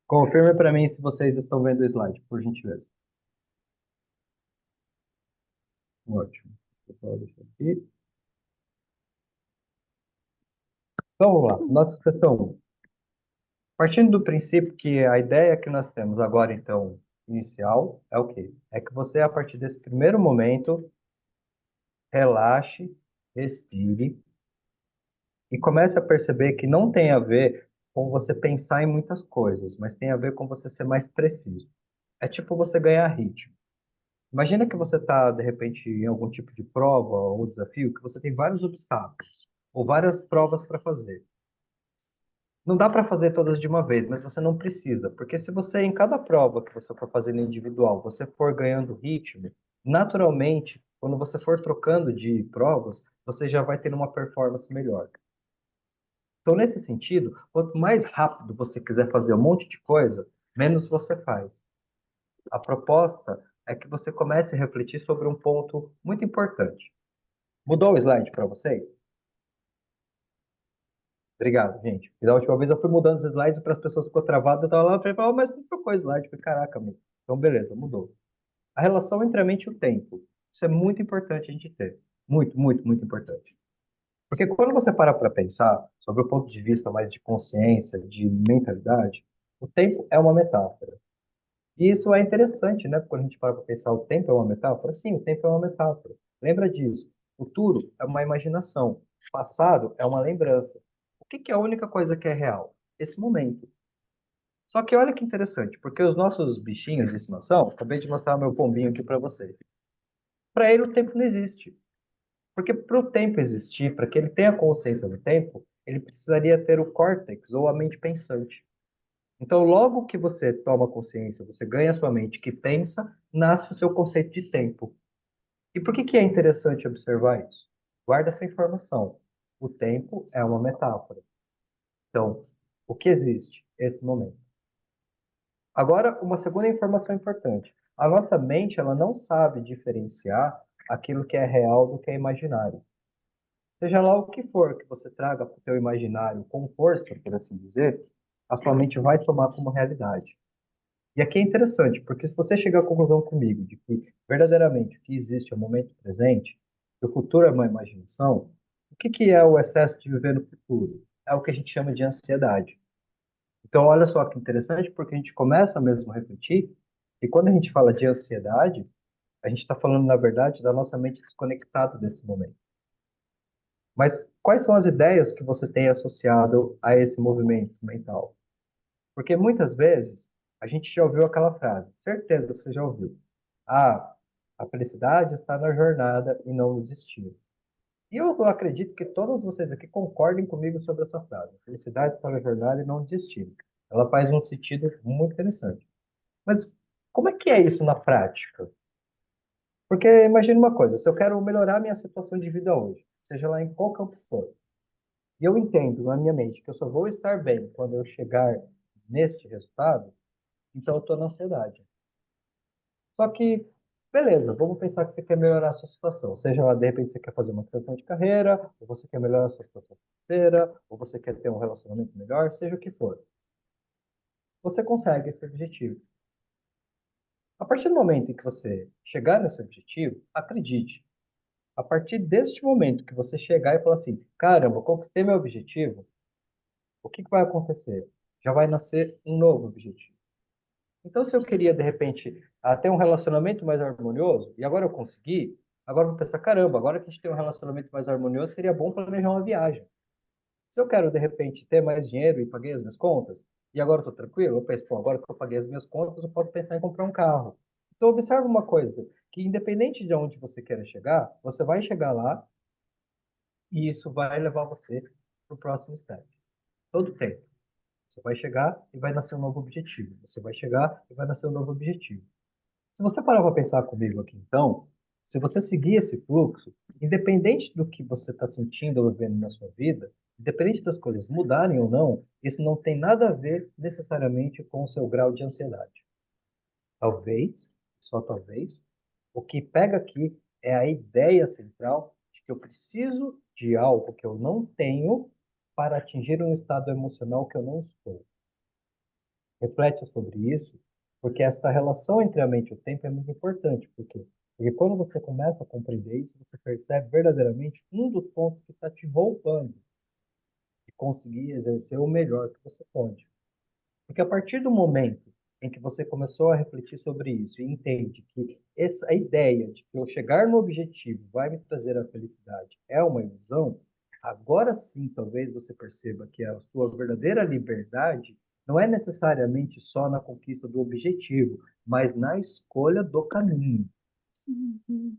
Confirme para mim se vocês estão vendo o slide, por gentileza. Ótimo. Vou deixar aqui. Então, vamos lá. Nossa sessão 1. Partindo do princípio que a ideia que nós temos agora, então, inicial, é o quê? É que você, a partir desse primeiro momento, relaxe, respire e comece a perceber que não tem a ver com você pensar em muitas coisas, mas tem a ver com você ser mais preciso. É tipo você ganhar ritmo. Imagina que você está, de repente, em algum tipo de prova ou desafio, que você tem vários obstáculos ou várias provas para fazer. Não dá para fazer todas de uma vez, mas você não precisa, porque se você, em cada prova que você for fazendo individual, você for ganhando ritmo, naturalmente, quando você for trocando de provas, você já vai ter uma performance melhor. Então, nesse sentido, quanto mais rápido você quiser fazer um monte de coisa, menos você faz. A proposta é que você comece a refletir sobre um ponto muito importante. Mudou o slide para vocês? Obrigado, gente. E da última vez eu fui mudando os slides para as pessoas ficou travadas, eu estava lá, eu falei, oh, mas não trocou o slide. Eu falei, caraca, meu. Então, beleza, mudou. A relação entre a mente e o tempo. Isso é muito importante a gente ter. Muito, muito, muito importante. Porque quando você para pensar sobre o ponto de vista mais de consciência, de mentalidade, o tempo é uma metáfora. E isso é interessante, né? Quando a gente para pensar, o tempo é uma metáfora? Sim, o tempo é uma metáfora. Lembra disso. Futuro é uma imaginação. Passado é uma lembrança. O que que é a única coisa que é real? Esse momento. Só que olha que interessante, porque os nossos bichinhos de estimação, acabei de mostrar meu pombinho aqui para vocês. Para ele o tempo não existe. Porque para o tempo existir, para que ele tenha consciência do tempo, ele precisaria ter o córtex ou a mente pensante. Então, logo que você toma consciência, você ganha a sua mente que pensa, nasce o seu conceito de tempo. E por que que é interessante observar isso? Guarda essa informação. O tempo é uma metáfora. Então, o que existe? Esse momento. Agora, uma segunda informação importante. A nossa mente, ela não sabe diferenciar aquilo que é real do que é imaginário. Seja lá o que for que você traga para o teu imaginário com força, por assim dizer, a sua mente vai tomar como realidade. E aqui é interessante, porque se você chegar à conclusão comigo de que verdadeiramente o que existe é o momento presente, que o futuro é uma imaginação, o que que é o excesso de viver no futuro? É o que a gente chama de ansiedade. Então, olha só que interessante, porque a gente começa mesmo a refletir, e quando a gente fala de ansiedade, a gente está falando, na verdade, da nossa mente desconectada desse momento. Mas quais são as ideias que você tem associado a esse movimento mental? Porque muitas vezes a gente já ouviu aquela frase, certeza que você já ouviu. Ah, a felicidade está na jornada e não no destino. E eu acredito que todos vocês aqui concordem comigo sobre essa frase. A felicidade está na jornada e não no destino. Ela faz um sentido muito interessante. Mas como é que é isso na prática? Porque imagine uma coisa, se eu quero melhorar minha situação de vida hoje, seja lá em qual campo for, e eu entendo na minha mente que eu só vou estar bem quando eu chegar neste resultado, então eu estou na ansiedade. Só que, beleza, vamos pensar que você quer melhorar a sua situação. Seja lá, de repente, você quer fazer uma transição de carreira, ou você quer melhorar a sua situação financeira, ou você quer ter um relacionamento melhor, seja o que for. Você consegue esse objetivo. A partir do momento em que você chegar nesse objetivo, acredite. A partir deste momento que você chegar e falar assim, caramba, conquistei meu objetivo, o que que vai acontecer? Já vai nascer um novo objetivo. Então, se eu queria, de repente, ter um relacionamento mais harmonioso, e agora eu consegui, agora eu vou pensar, caramba, agora que a gente tem um relacionamento mais harmonioso, seria bom planejar uma viagem. Se eu quero, de repente, ter mais dinheiro e paguei as minhas contas, e agora eu estou tranquilo, eu penso, pô, agora que eu paguei as minhas contas, eu posso pensar em comprar um carro. Então, observe uma coisa, que independente de onde você queira chegar, você vai chegar lá, e isso vai levar você para o próximo step. Todo tempo. Você vai chegar e vai nascer um novo objetivo. Você vai chegar e vai nascer um novo objetivo. Se você parar para pensar comigo aqui, então, se você seguir esse fluxo, independente do que você está sentindo ou vivendo na sua vida, independente das coisas mudarem ou não, isso não tem nada a ver necessariamente com o seu grau de ansiedade. Talvez, só talvez, o que pega aqui é a ideia central de que eu preciso de algo que eu não tenho para atingir um estado emocional que eu não estou. Reflete sobre isso, porque essa relação entre a mente e o tempo é muito importante. Por quê? Porque quando você começa a compreender isso, você percebe verdadeiramente um dos pontos que está te roubando de conseguir exercer o melhor que você pode. Porque a partir do momento em que você começou a refletir sobre isso e entende que essa ideia de que eu chegar no objetivo vai me trazer a felicidade é uma ilusão, agora sim talvez você perceba que a sua verdadeira liberdade não é necessariamente só na conquista do objetivo, mas na escolha do caminho. Uhum.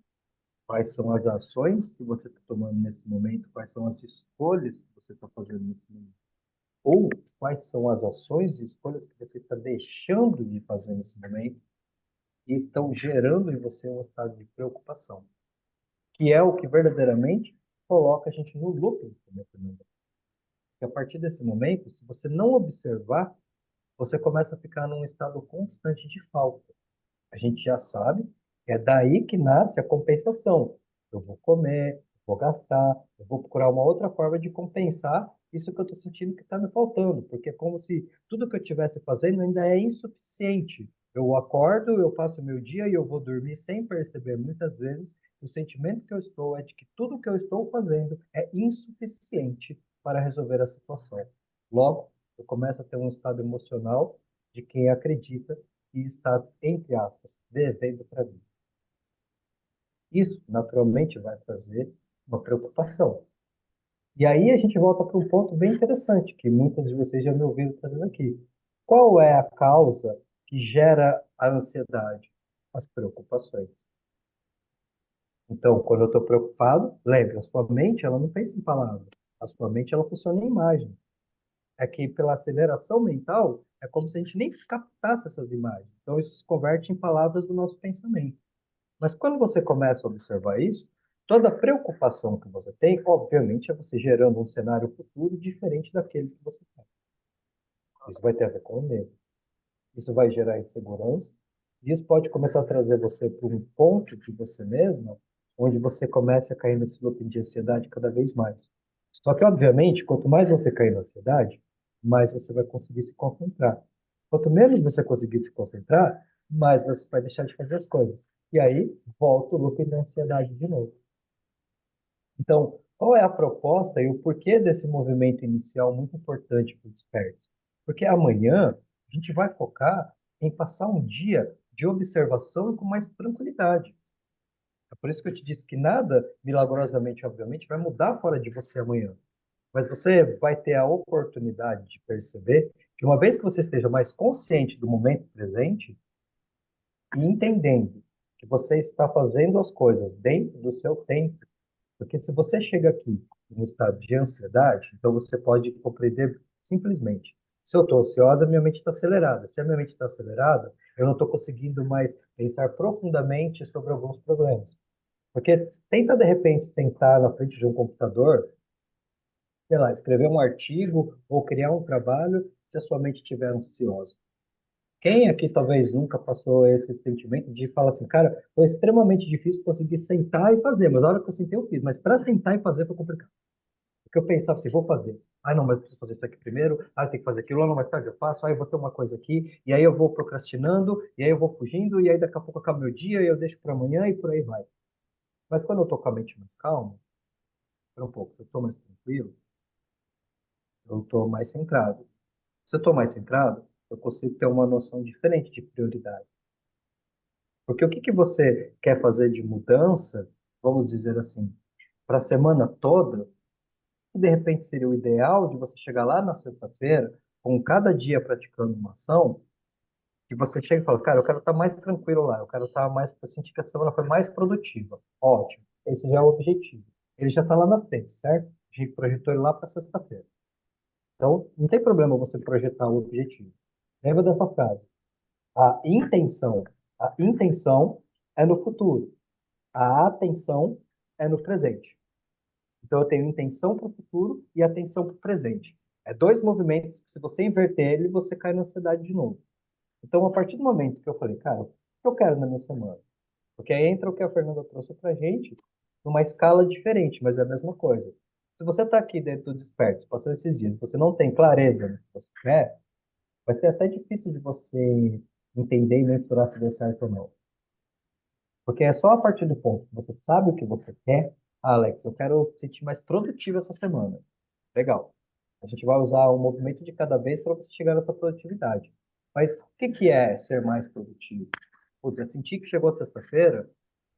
Quais são as ações que você está tomando nesse momento? Quais são as escolhas que você está fazendo nesse momento? Ou quais são as ações e escolhas que você está deixando de fazer nesse momento e estão gerando em você um estado de preocupação, que é o que verdadeiramente coloca a gente no looping, como eu falei. E a partir desse momento, se você não observar, você começa a ficar num estado constante de falta. A gente já sabe, é daí que nasce a compensação. Eu vou comer, vou gastar, eu vou procurar uma outra forma de compensar isso que eu estou sentindo que está me faltando, porque é como se tudo que eu estivesse fazendo ainda é insuficiente. Eu acordo, eu passo o meu dia e eu vou dormir sem perceber muitas vezes que o sentimento que eu estou é de que tudo que eu estou fazendo é insuficiente para resolver a situação. Logo, eu começo a ter um estado emocional de quem acredita e está, entre aspas, devendo para mim. Isso, naturalmente, vai trazer uma preocupação. E aí a gente volta para um ponto bem interessante, que muitas de vocês já me ouviram trazendo aqui. Qual é a causa que gera a ansiedade? As preocupações. Então, quando eu estou preocupado, lembre, a sua mente, ela não pensa em palavras. A sua mente, ela funciona em imagens. É que pela aceleração mental, é como se a gente nem captasse essas imagens. Então, isso se converte em palavras do nosso pensamento. Mas quando você começa a observar isso, toda a preocupação que você tem, obviamente, é você gerando um cenário futuro diferente daquele que você tem. Isso vai ter a ver com o medo. Isso vai gerar insegurança. E isso pode começar a trazer você para um ponto de você mesma, onde você começa a cair nesse looping de ansiedade cada vez mais. Só que, obviamente, quanto mais você cair na ansiedade, mais você vai conseguir se concentrar. Quanto menos você conseguir se concentrar, mais você vai deixar de fazer as coisas. E aí, volta o looping da ansiedade de novo. Então, qual é a proposta e o porquê desse movimento inicial muito importante para o Despertes? Porque amanhã a gente vai focar em passar um dia de observação com mais tranquilidade. É por isso que eu te disse que nada, milagrosamente, obviamente, vai mudar fora de você amanhã. Mas você vai ter a oportunidade de perceber que uma vez que você esteja mais consciente do momento presente e entendendo que você está fazendo as coisas dentro do seu tempo, porque se você chega aqui no estado de ansiedade, então você pode compreender simplesmente. Se eu estou ansiosa, minha mente está acelerada. Se a minha mente está acelerada, eu não estou conseguindo mais pensar profundamente sobre alguns problemas. Porque tenta, de repente, sentar na frente de um computador, sei lá, escrever um artigo ou criar um trabalho se a sua mente estiver ansiosa. Quem aqui talvez nunca passou esse sentimento de falar assim, cara, foi extremamente difícil conseguir sentar e fazer, mas na hora que eu sentei eu fiz, mas para sentar e fazer foi complicado. Porque eu pensava assim, vou fazer. Ah, não, mas eu preciso fazer isso aqui primeiro. Ah, eu tenho que fazer aquilo. Ah, não, mais tarde eu faço. Ah, eu vou ter uma coisa aqui. E aí eu vou procrastinando. E aí eu vou fugindo. E aí daqui a pouco acaba meu dia. E eu deixo para amanhã e por aí vai. Mas quando eu tô com a mente mais calma, espera um pouco, se eu tô mais tranquilo, eu tô mais centrado. Se eu tô mais centrado, eu consigo ter uma noção diferente de prioridade. Porque o que que você quer fazer de mudança, vamos dizer assim, para a semana toda, que de repente seria o ideal de você chegar lá na sexta-feira, com cada dia praticando uma ação, que você chega e fala, cara, eu quero estar mais tranquilo lá, eu quero estar mais, eu sentir que a semana foi mais produtiva. Ótimo, esse já é o objetivo. Ele já está lá na frente, certo? A gente projetou ele lá para sexta-feira. Então, não tem problema você projetar o objetivo. Lembra dessa frase? A intenção, a intenção é no futuro, a atenção é no presente. Então, eu tenho intenção para o futuro e atenção para o presente. É dois movimentos que, se você inverter ele, você cai na ansiedade de novo. Então, a partir do momento que eu falei, cara, o que eu quero na minha semana? Porque aí entra o que a Fernanda trouxe para a gente, numa escala diferente, mas é a mesma coisa. Se você está aqui dentro do Despertos, passando esses dias, você não tem clareza no que você quer, vai ser até difícil de você entender e mensurar se deu certo ou não. Porque é só a partir do ponto que você sabe o que você quer. Ah, Alex, eu quero me sentir mais produtivo essa semana. Legal. A gente vai usar um movimento de cada vez para você chegar nessa produtividade. Mas o que que é ser mais produtivo? Putz, eu senti que chegou sexta-feira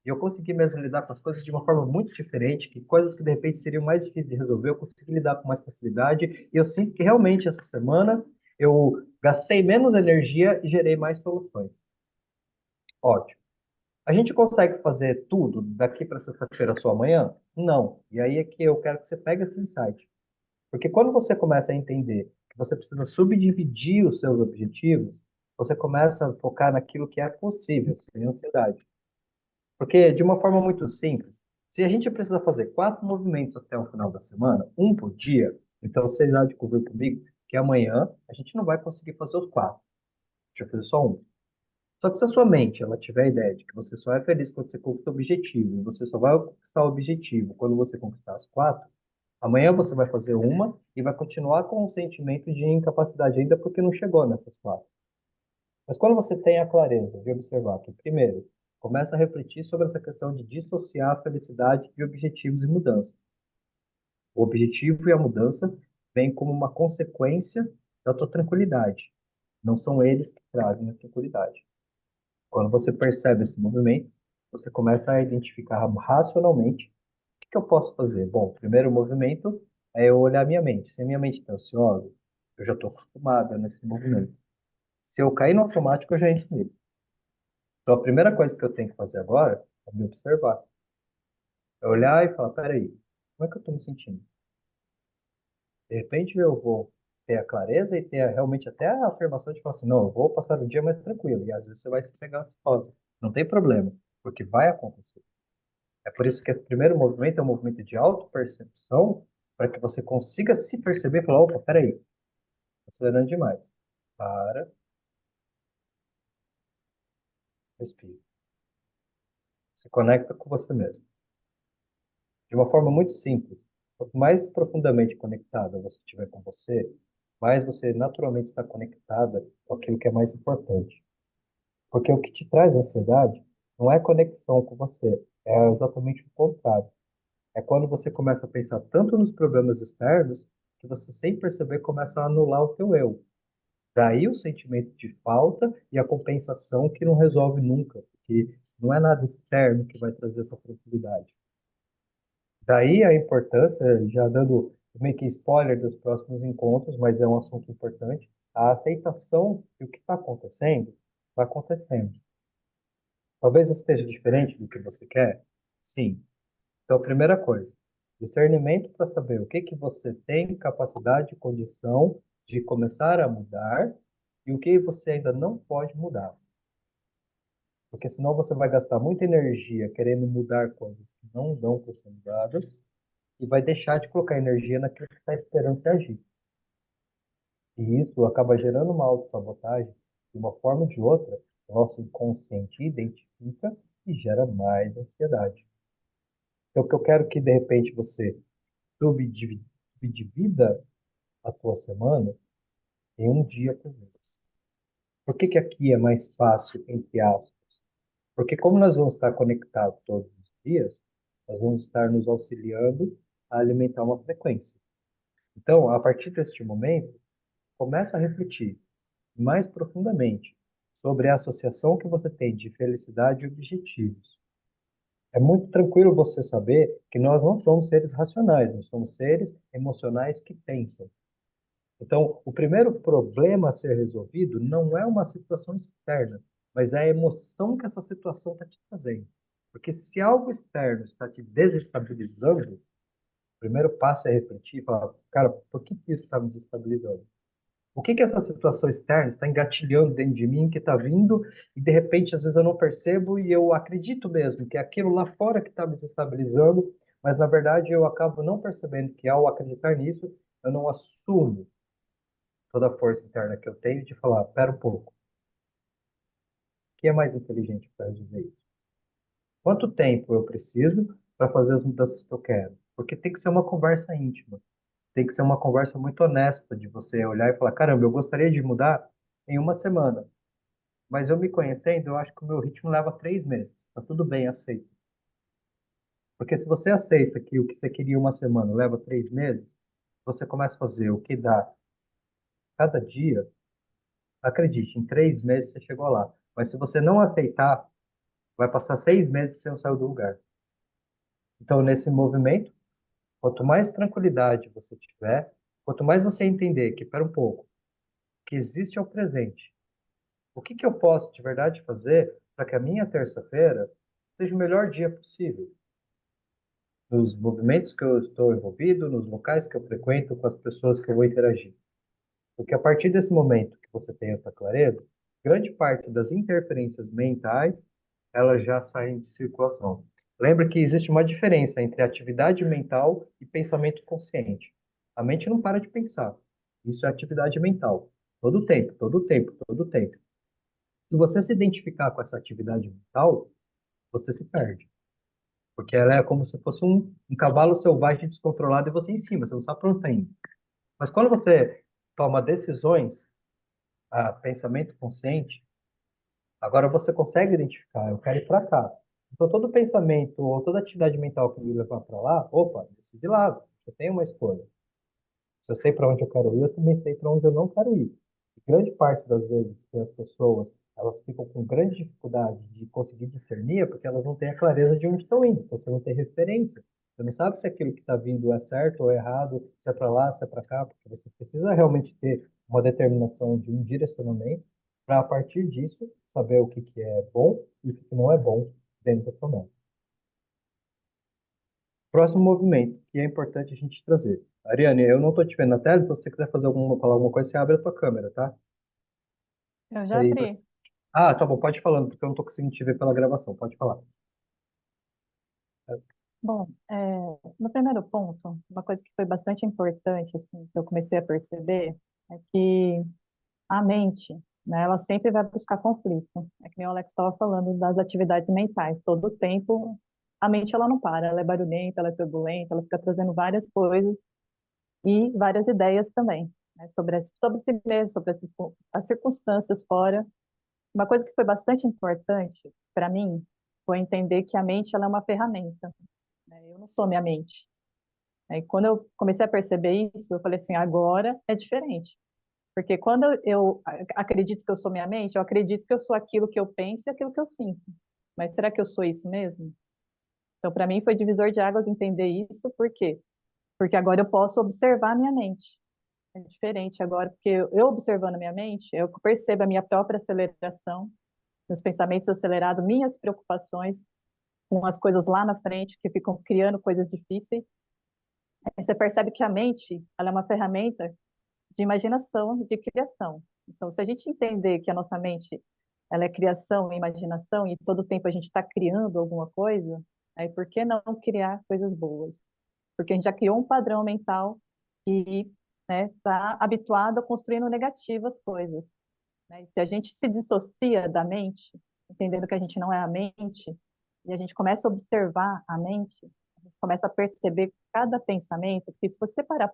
e eu consegui mesmo lidar com as coisas de uma forma muito diferente, que coisas que de repente seriam mais difíceis de resolver, eu consegui lidar com mais facilidade. E eu sinto que realmente essa semana eu gastei menos energia e gerei mais soluções. Ótimo. A gente consegue fazer tudo daqui para sexta-feira só amanhã? Não. E aí é que eu quero que você pegue esse insight. Porque quando você começa a entender que você precisa subdividir os seus objetivos, você começa a focar naquilo que é possível, sem ansiedade. Porque, de uma forma muito simples, se a gente precisa fazer 4 movimentos até o final da semana, um por dia, então vocês há de cobrir comigo que amanhã a gente não vai conseguir fazer os 4. A gente vai fazer só um. Só que se a sua mente ela tiver a ideia de que você só é feliz quando você conquista o objetivo, e você só vai conquistar o objetivo quando você conquistar as 4, amanhã você vai fazer uma e vai continuar com um sentimento de incapacidade ainda porque não chegou nessas 4. Mas quando você tem a clareza de observar que, primeiro, começa a refletir sobre essa questão de dissociar a felicidade de objetivos e mudanças. O objetivo e a mudança vêm como uma consequência da tua tranquilidade. Não são eles que trazem a tranquilidade. Quando você percebe esse movimento, você começa a identificar racionalmente o que que eu posso fazer. Bom, o primeiro movimento é eu olhar minha mente. Se a minha mente está ansiosa, eu já estou acostumada nesse movimento. Se eu cair no automático, eu já entro nele. Então, a primeira coisa que eu tenho que fazer agora é me observar. É olhar e falar, peraí, como é que eu estou me sentindo? De repente eu vou ter a clareza e ter realmente até a afirmação de falar assim, não, eu vou passar o dia mais tranquilo. E às vezes você vai se pegar ansiosa. Não tem problema, porque vai acontecer. É por isso que esse primeiro movimento é um movimento de autopercepção, para que você consiga se perceber e falar, opa, peraí, tá acelerando demais. Para, respira. Se conecta com você mesmo. De uma forma muito simples. Quanto mais profundamente conectada você estiver com você, mais você naturalmente está conectada com aquilo que é mais importante. Porque o que te traz ansiedade não é conexão com você, é exatamente o contrário. É quando você começa a pensar tanto nos problemas externos que você, sem perceber, começa a anular o teu eu. Daí o sentimento de falta e a compensação que não resolve nunca, porque não é nada externo que vai trazer essa tranquilidade. Daí a importância, já dando meio que spoiler dos próximos encontros, mas é um assunto importante, a aceitação de o que está acontecendo. Talvez esteja diferente do que você quer? Sim. Então, a primeira coisa, discernimento para saber o que que você tem capacidade e condição de começar a mudar e o que você ainda não pode mudar. Porque senão você vai gastar muita energia querendo mudar coisas que não dão para ser mudadas e vai deixar de colocar energia naquilo que está esperando se agir. E isso acaba gerando uma autossabotagem. De uma forma ou de outra, o nosso inconsciente identifica e gera mais ansiedade. Então, o que eu quero que, de repente, você subdivida a tua semana em um dia por vez. Por que que aqui é mais fácil, entre aspas? Porque como nós vamos estar conectados todos os dias, nós vamos estar nos auxiliando a alimentar uma frequência. Então, a partir deste momento, começa a refletir mais profundamente sobre a associação que você tem de felicidade e objetivos. É muito tranquilo você saber que nós não somos seres racionais, nós somos seres emocionais que pensam. Então, o primeiro problema a ser resolvido não é uma situação externa, mas é a emoção que essa situação está te trazendo. Porque se algo externo está te desestabilizando, o primeiro passo é refletir e falar, cara, por que que isso está me desestabilizando? O que que essa situação externa está engatilhando dentro de mim, que está vindo, e de repente, às vezes eu não percebo e eu acredito mesmo que é aquilo lá fora que está me desestabilizando, mas na verdade eu acabo não percebendo que ao acreditar nisso, eu não assumo toda a força interna que eu tenho de falar, pera um pouco, o que é mais inteligente para resolver isso? Quanto tempo eu preciso para fazer as mudanças que eu quero? Porque tem que ser uma conversa íntima, tem que ser uma conversa muito honesta de você olhar e falar, caramba, eu gostaria de mudar, em uma semana. Mas eu me conhecendo, eu acho que o meu ritmo leva 3 meses. Tá tudo bem, aceito. Porque se você aceita que o que você queria uma semana leva 3 meses, você começa a fazer o que dá cada dia, acredite, em 3 meses você chegou lá. Mas se você não aceitar, vai passar 6 meses e você não saiu do lugar. Então, nesse movimento, quanto mais tranquilidade você tiver, quanto mais você entender que, espera um pouco, que existe é o presente. O que que eu posso de verdade fazer para que a minha terça-feira seja o melhor dia possível? Nos movimentos que eu estou envolvido, nos locais que eu frequento, com as pessoas que eu vou interagir. Porque a partir desse momento que você tem essa clareza, grande parte das interferências mentais, elas já saem de circulação. Lembra que existe uma diferença entre atividade mental e pensamento consciente. A mente não para de pensar. Isso é atividade mental. Todo o tempo, todo o tempo, todo o tempo. Se você se identificar com essa atividade mental, você se perde. Porque ela é como se fosse um cavalo selvagem descontrolado e você em cima, você não sabe para onde está indo. Mas quando você toma decisões, pensamento consciente, agora você consegue identificar, eu quero ir para cá. Então, todo pensamento ou toda atividade mental que me levar para lá, opa, decidi de lado, eu tenho uma escolha. Se eu sei para onde eu quero ir, eu também sei para onde eu não quero ir. E grande parte das vezes que as pessoas elas ficam com grande dificuldade de conseguir discernir é porque elas não têm a clareza de onde estão indo. Então, você não tem referência. Você não sabe se aquilo que está vindo é certo ou errado, se é para lá, se é para cá, porque você precisa realmente ter uma determinação de um direcionamento para, a partir disso, saber o que que é bom e o que que não é bom dentro da sua mente. Próximo movimento, que é importante a gente trazer. Ariane, eu não estou te vendo na tela, então se você quiser falar alguma coisa, você abre a tua câmera, tá? Eu Isso já aí. abri. Ah, tá bom, pode ir falando, porque eu não estou conseguindo te ver pela gravação. Pode falar. Bom, no primeiro ponto, uma coisa que foi bastante importante, assim, que eu comecei a perceber, é que a mente, né, ela sempre vai buscar conflito. É que nem o Alex estava falando das atividades mentais. Todo o tempo, a mente ela não para, ela é barulhenta, ela é turbulenta, ela fica trazendo várias coisas e várias ideias também, né, sobre si mesmo, sobre as circunstâncias fora. Uma coisa que foi bastante importante para mim foi entender que a mente ela é uma ferramenta, né? Eu não sou minha mente. Aí, quando eu comecei a perceber isso, eu falei assim, agora é diferente. Porque quando eu acredito que eu sou minha mente, eu acredito que eu sou aquilo que eu penso e aquilo que eu sinto. Mas será que eu sou isso mesmo? Então, para mim, foi divisor de águas entender isso. Por quê? Porque agora eu posso observar a minha mente. É diferente agora, porque eu observando a minha mente, eu percebo a minha própria aceleração, meus pensamentos acelerados, minhas preocupações com as coisas lá na frente, que ficam criando coisas difíceis. Aí você percebe que a mente, ela é uma ferramenta de imaginação, de criação. Então, se a gente entender que a nossa mente, ela é criação e imaginação, e todo tempo a gente está criando alguma coisa, aí por que não criar coisas boas? Porque a gente já criou um padrão mental que está habituado a construir no negativo as coisas. Né? E se a gente se dissocia da mente, entendendo que a gente não é a mente, e a gente começa a observar a mente, a gente começa a perceber cada pensamento, que se você parar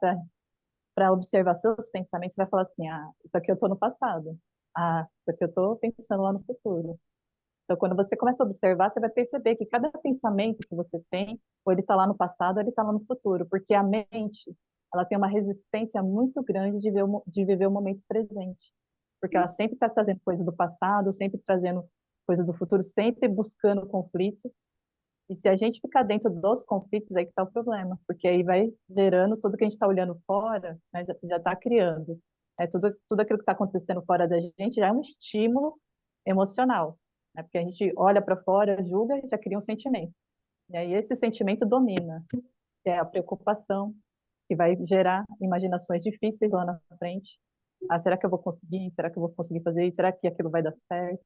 para observar seus pensamentos, você vai falar assim, ah, isso aqui eu estou no passado, ah, isso aqui eu estou pensando lá no futuro. Então, quando você começa a observar, você vai perceber que cada pensamento que você tem, ou ele está lá no passado, ou ele está lá no futuro, porque a mente, ela tem uma resistência muito grande de viver o momento presente, porque ela sempre está trazendo coisa do passado, sempre trazendo coisa do futuro, sempre buscando conflito, e se a gente ficar dentro dos conflitos, aí que está o problema, porque aí vai gerando tudo que a gente está olhando fora, né, já está criando. Tudo aquilo que está acontecendo fora da gente já é um estímulo emocional, né, porque a gente olha para fora, julga e já cria um sentimento. E aí esse sentimento domina, que é a preocupação, que vai gerar imaginações difíceis lá na frente. Ah, será que eu vou conseguir? Será que eu vou conseguir fazer isso? Será que aquilo vai dar certo?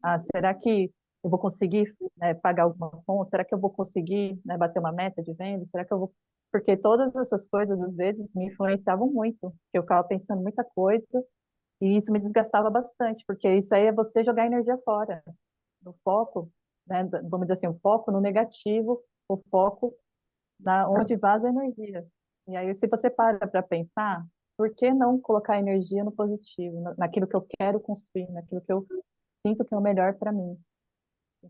Ah, será que eu vou conseguir, né, pagar alguma conta? Será que eu vou conseguir, né, bater uma meta de venda? Será que eu vou... Porque todas essas coisas, às vezes, me influenciavam muito. Eu ficava pensando muita coisa e isso me desgastava bastante, porque isso aí é você jogar energia fora. O foco, né, vamos dizer assim, o foco no negativo, o foco na onde vaza a energia. E aí, se você para para pensar, por que não colocar energia no positivo, naquilo que eu quero construir, naquilo que eu sinto que é o melhor para mim?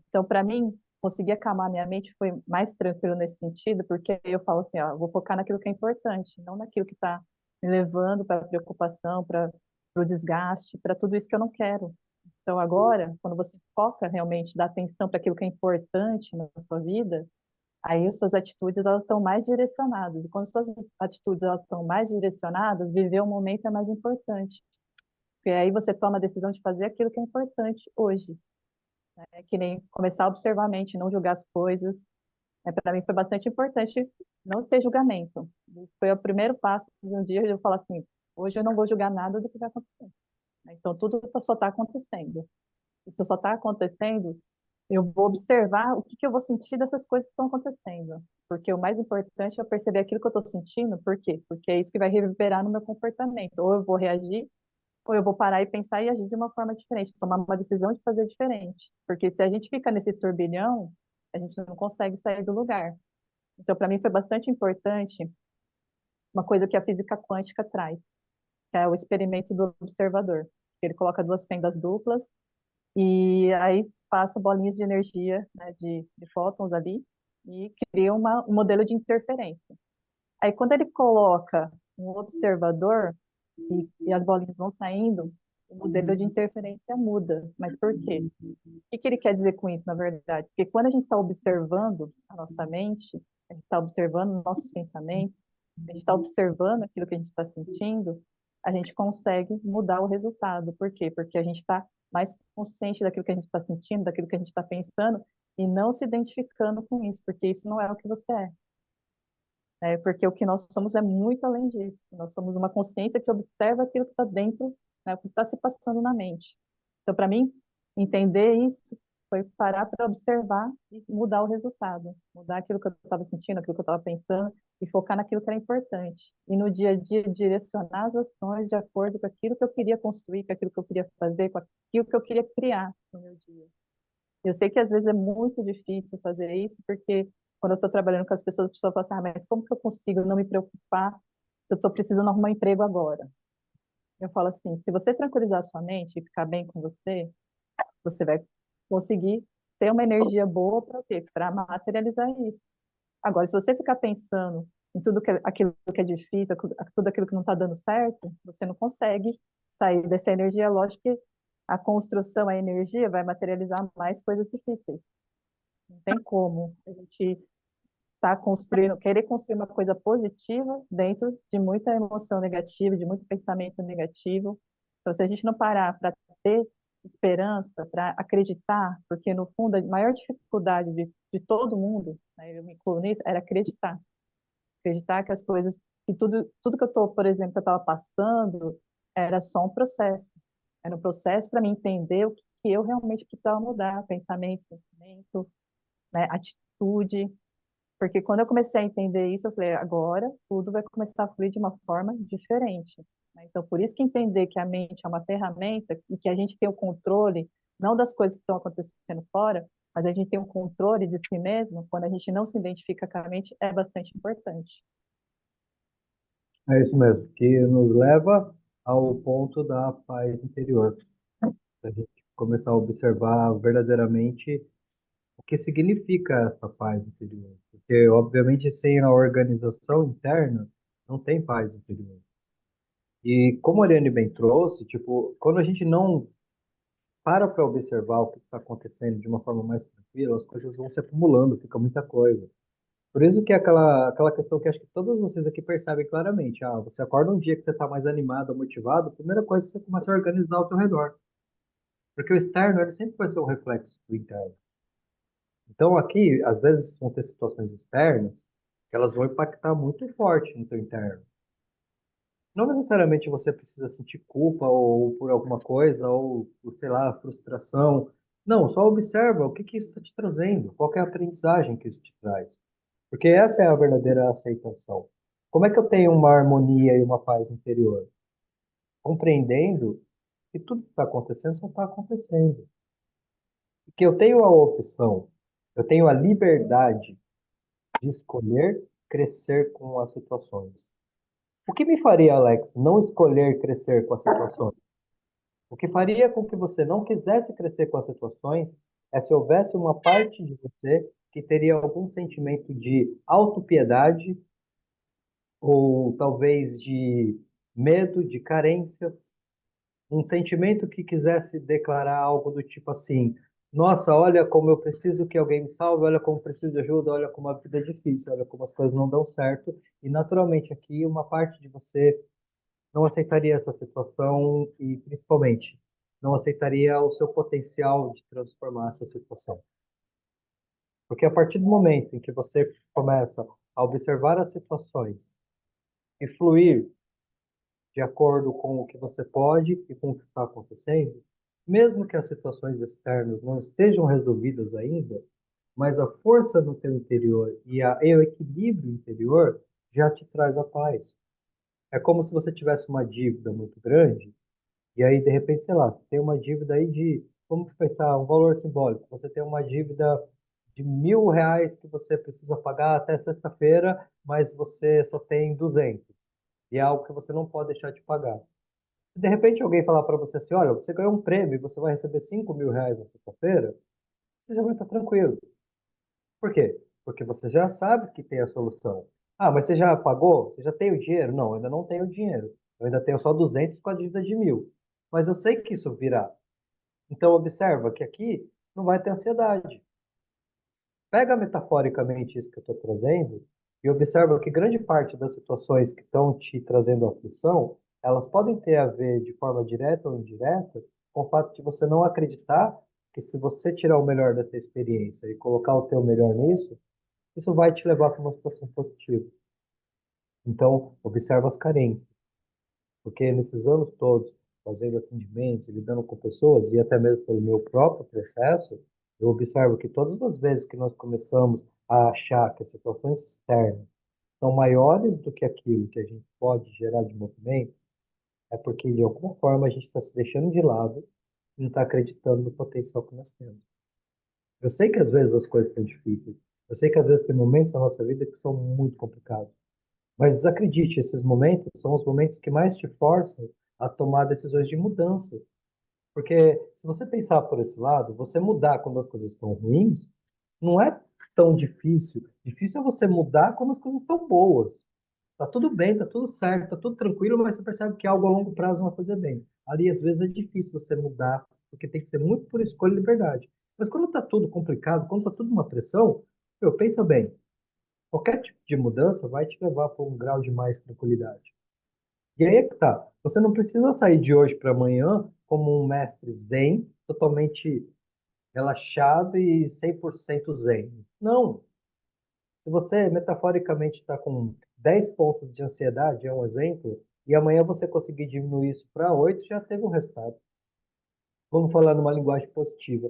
Então, para mim, conseguir acalmar minha mente foi mais tranquilo nesse sentido, porque eu falo assim, ó, eu vou focar naquilo que é importante, não naquilo que está me levando para a preocupação, para o desgaste, para tudo isso que eu não quero. Então, agora, quando você foca realmente, dá atenção para aquilo que é importante na sua vida, aí as suas atitudes elas estão mais direcionadas. E quando suas atitudes elas estão mais direcionadas, viver o momento é mais importante. Porque aí você toma a decisão de fazer aquilo que é importante hoje. É que nem começar a observar a mente, não julgar as coisas. Para mim foi bastante importante não ter julgamento. Foi o primeiro passo de um dia eu falar assim, hoje eu não vou julgar nada do que vai acontecer. Então tudo só está acontecendo. E se só está acontecendo, eu vou observar o que que eu vou sentir dessas coisas que estão acontecendo. Porque o mais importante é eu perceber aquilo que eu estou sentindo. Por quê? Porque é isso que vai reverberar no meu comportamento. Ou eu vou reagir, ou eu vou parar e pensar e agir de uma forma diferente, tomar uma decisão de fazer diferente. Porque se a gente fica nesse turbilhão, a gente não consegue sair do lugar. Então, para mim, foi bastante importante uma coisa que a física quântica traz, que é o experimento do observador. Ele coloca duas fendas duplas e aí passa bolinhas de energia, né, de fótons ali, e cria um modelo de interferência. Aí, quando ele coloca um observador e as bolinhas vão saindo, o modelo de interferência muda. Mas por quê? O que que ele quer dizer com isso, na verdade? Porque quando a gente está observando a nossa mente, a gente está observando nossos pensamentos, a gente está observando aquilo que a gente está sentindo, a gente consegue mudar o resultado. Por quê? Porque a gente está mais consciente daquilo que a gente está sentindo, daquilo que a gente está pensando, e não se identificando com isso, porque isso não é o que você é. Porque o que nós somos é muito além disso. Nós somos uma consciência que observa aquilo que está dentro, né, o que está se passando na mente. Então, para mim, entender isso foi parar para observar e mudar o resultado, mudar aquilo que eu estava sentindo, aquilo que eu estava pensando e focar naquilo que era importante. E no dia a dia direcionar as ações de acordo com aquilo que eu queria construir, com aquilo que eu queria fazer, com aquilo que eu queria criar no meu dia. Eu sei que às vezes é muito difícil fazer isso, porque quando eu estou trabalhando com as pessoas falam assim, ah, mas como que eu consigo não me preocupar se eu estou precisando arrumar um emprego agora? Eu falo assim, se você tranquilizar a sua mente e ficar bem com você, você vai conseguir ter uma energia boa para quê? Para materializar isso. Agora, se você ficar pensando em tudo aquilo que é difícil, tudo aquilo que não está dando certo, você não consegue sair dessa energia. Lógico que a construção, a energia vai materializar mais coisas difíceis. Não tem como a gente estar construindo, querer construir uma coisa positiva dentro de muita emoção negativa, de muito pensamento negativo. Então, se a gente não parar para ter esperança, para acreditar, porque no fundo a maior dificuldade de todo mundo, né, eu me incluo nisso, era acreditar. Acreditar que as coisas, que tudo que eu estou, por exemplo, que eu estava passando, era só um processo. Era um processo para mim entender o que eu realmente precisava mudar, pensamento, sentimento, né, atitude. Porque quando eu comecei a entender isso, eu falei, agora tudo vai começar a fluir de uma forma diferente. Né? Então, por isso que entender que a mente é uma ferramenta e que a gente tem o controle, não das coisas que estão acontecendo fora, mas a gente tem o controle de si mesmo, quando a gente não se identifica com a mente, é bastante importante. É isso mesmo, que nos leva ao ponto da paz interior. A gente começar a observar verdadeiramente o que significa essa paz interior. Porque, obviamente, sem a organização interna, não tem paz interior. E como a Ariane bem trouxe, tipo, quando a gente não para observar o que está acontecendo de uma forma mais tranquila, as coisas vão se acumulando, fica muita coisa. Por isso que é aquela questão que acho que todos vocês aqui percebem claramente. Ah, você acorda um dia que você está mais animado, motivado, a primeira coisa é você começa a organizar ao teu redor. Porque o externo, ele sempre vai ser um reflexo do interno. Então aqui, às vezes vão ter situações externas que elas vão impactar muito forte no teu interno. Não necessariamente você precisa sentir culpa ou por alguma coisa, ou sei lá, frustração. Não, só observa o que que isso está te trazendo, qual que é a aprendizagem que isso te traz. Porque essa é a verdadeira aceitação. Como é que eu tenho uma harmonia e uma paz interior? Compreendendo que tudo que está acontecendo só está acontecendo. E que eu tenho a opção, eu tenho a liberdade de escolher crescer com as situações. O que me faria, Alex, não escolher crescer com as situações? O que faria com que você não quisesse crescer com as situações é se houvesse uma parte de você que teria algum sentimento de autopiedade ou talvez de medo, de carências, um sentimento que quisesse declarar algo do tipo assim: nossa, olha como eu preciso que alguém me salve, olha como eu preciso de ajuda, olha como a vida é difícil, olha como as coisas não dão certo. E naturalmente aqui uma parte de você não aceitaria essa situação e principalmente não aceitaria o seu potencial de transformar essa situação. Porque a partir do momento em que você começa a observar as situações e fluir de acordo com o que você pode e com o que está acontecendo, mesmo que as situações externas não estejam resolvidas ainda, mas a força no teu interior e o equilíbrio interior já te traz a paz. É como se você tivesse uma dívida muito grande e aí, de repente, sei lá, você tem uma dívida aí de, vamos pensar, um valor simbólico. Você tem uma dívida de R$ 1.000 que você precisa pagar até sexta-feira, mas você só tem 200. E é algo que você não pode deixar de pagar. Se de repente alguém falar para você assim, olha, você ganhou um prêmio e você vai receber R$ 5.000 na sexta-feira, você já vai estar tranquilo. Por quê? Porque você já sabe que tem a solução. Ah, mas você já pagou? Você já tem o dinheiro? Não, eu ainda não tenho o dinheiro. Eu ainda tenho só 200 com a dívida de 1.000. Mas eu sei que isso virá. Então, observa que aqui não vai ter ansiedade. Pega metaforicamente isso que eu estou trazendo e observa que grande parte das situações que estão te trazendo aflição, elas podem ter a ver de forma direta ou indireta com o fato de você não acreditar que se você tirar o melhor dessa experiência e colocar o teu melhor nisso, isso vai te levar para uma situação positiva. Então, observa as carências. Porque nesses anos todos, fazendo atendimentos, lidando com pessoas, e até mesmo pelo meu próprio processo, eu observo que todas as vezes que nós começamos a achar que as situações externas são maiores do que aquilo que a gente pode gerar de movimento, é porque de alguma forma a gente está se deixando de lado e não está acreditando no potencial que nós temos. Eu sei que às vezes as coisas estão difíceis, eu sei que às vezes tem momentos na nossa vida que são muito complicados. Mas acredite, esses momentos são os momentos que mais te forçam a tomar decisões de mudança. Porque se você pensar por esse lado, você mudar quando as coisas estão ruins, não é tão difícil. Difícil é você mudar quando as coisas estão boas. Tá tudo bem, tá tudo certo, tá tudo tranquilo, mas você percebe que algo a longo prazo não vai fazer bem. Ali, às vezes, é difícil você mudar, porque tem que ser muito por escolha e liberdade. Mas quando tá tudo complicado, quando tá tudo uma pressão, meu, pensa bem, qualquer tipo de mudança vai te levar para um grau de mais tranquilidade. E aí é que tá. Você não precisa sair de hoje para amanhã como um mestre zen, totalmente relaxado e 100% zen. Não. Se você metaforicamente está com 10 pontos de ansiedade, é um exemplo, e amanhã você conseguir diminuir isso para 8, já teve um resultado. Vamos falar numa linguagem positiva.